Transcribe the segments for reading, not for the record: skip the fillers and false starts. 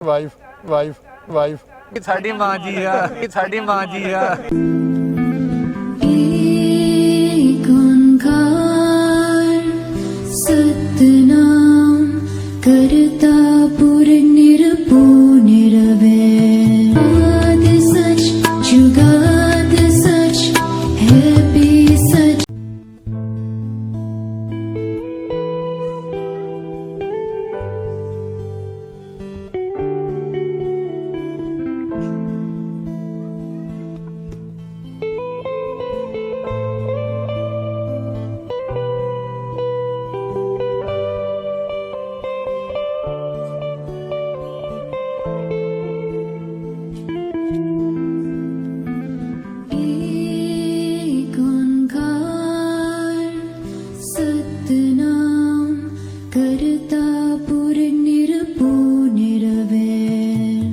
Wife wife wife ਸਾਡੀ ਮਾਂ ਜੀ ਆ, ਸਾਡੀ ਮਾਂ ਜੀ ਆ। ਏਕ ਓਂਕਾਰ ਸਤਿਨਾਮ ਕਰਤਾ ਪੁਰ ਨਿਰਭਉ ਨਿਰਵੈਰ ਆਦਿ ਸਚ ਜੁਗਾਦ ਸਚ ਹੈ ਵੀ ਸਚ। ਏਕ ਓਂਕਾਰ ਸਤਿਨਾਮ ਕਰਤਾ ਪੁਰ ਨਿਰਭਉ ਨਿਰਵੈਰ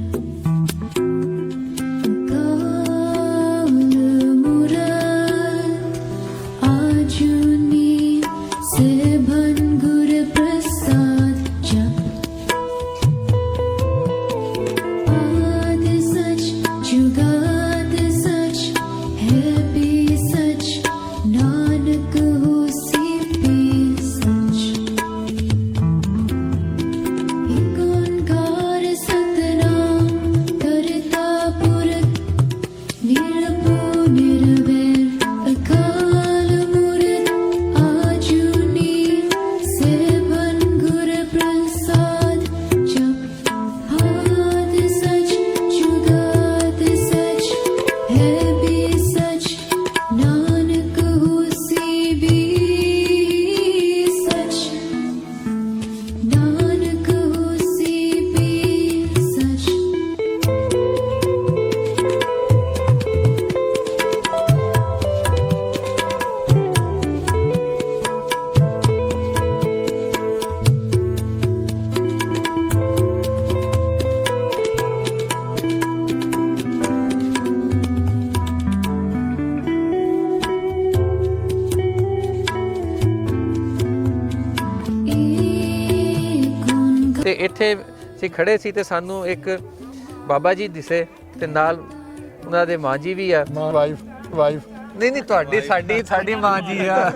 ਅਕਾਲ ਮੂਰਤ ਆਜੂਨੀ ਸੈਭੰ ਗੁਰ ਪ੍ਰਸਾਦ ਜਪ ਆਦਿ ਸਚ ਜੁਗਾਦ ਸਚ ਹੈ ਵੀ ਸਚ ਨਾਨਕ ਹੋਸੀ ਵੀ ਸਚ। ਏਕ ਓਂਕਾਰ ਸਤਿਨਾਮ ਕਰਤਾ ਪੁਰਖ ਨਿਰਭਉ ਨਿਰਵੈਰ ਅਕਾਲ ਮੂਰਤ ਆਜੂਨੀ ਸੈਭੰ ਗੁਰ ਪ੍ਰਸਾਦ ਜਪ ਆਦਿ ਸਚ ਜੁਗਾਦ ਸਚ ਹੈ ਵੀ ਸਚ ਨਾਨਕ ਹੋਸੀ ਵੀ ਸਚ ਨਾਨਕ ਹੋਸੀ ਵੀ ਸਚ। ਏਕ ਓਂਕਾਰ ਤੇ ਇੱਥੇ ਅਸੀਂ ਖੜੇ ਸੀ ਤੇ ਸਾਨੂੰ ਇੱਕ ਬਾਬਾ ਜੀ ਦਿਸੇ ਤੇ ਨਾਲ ਉਹਨਾਂ ਦੇ ਮਾਂ ਜੀ ਵੀ ਆ। ਮਾਂ ਵਾਈਫ ਵਾਈਫ ਨਹੀਂ ਨਹੀਂ, ਤੁਹਾਡੀ ਸਾਡੀ ਮਾਂ ਜੀ ਆ।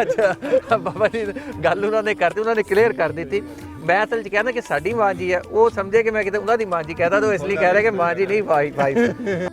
ਅੱਛਾ, ਬਾਬਾ ਜੀ ਗੱਲ ਉਹਨਾਂ ਨੇ ਕਰਤੀ, ਉਹਨਾਂ ਨੇ ਕਲੀਅਰ ਕਰ ਦਿੱਤੀ। ਮੈਂ ਅਸਲ 'ਚ ਕਹਿੰਦਾ ਕਿ ਸਾਡੀ ਮਾਂ ਜੀ ਆ, ਉਹ ਸਮਝੇ ਕਿ ਮੈਂ ਕਿਤੇ ਉਹਨਾਂ ਦੀ ਮਾਂ ਜੀ ਕਹਿਦਾ, ਤਾਂ ਇਸ ਲਈ ਕਹਿ ਰਿਹਾ ਕਿ ਮਾਂ ਜੀ ਨਹੀਂ ਵਾਈਫ।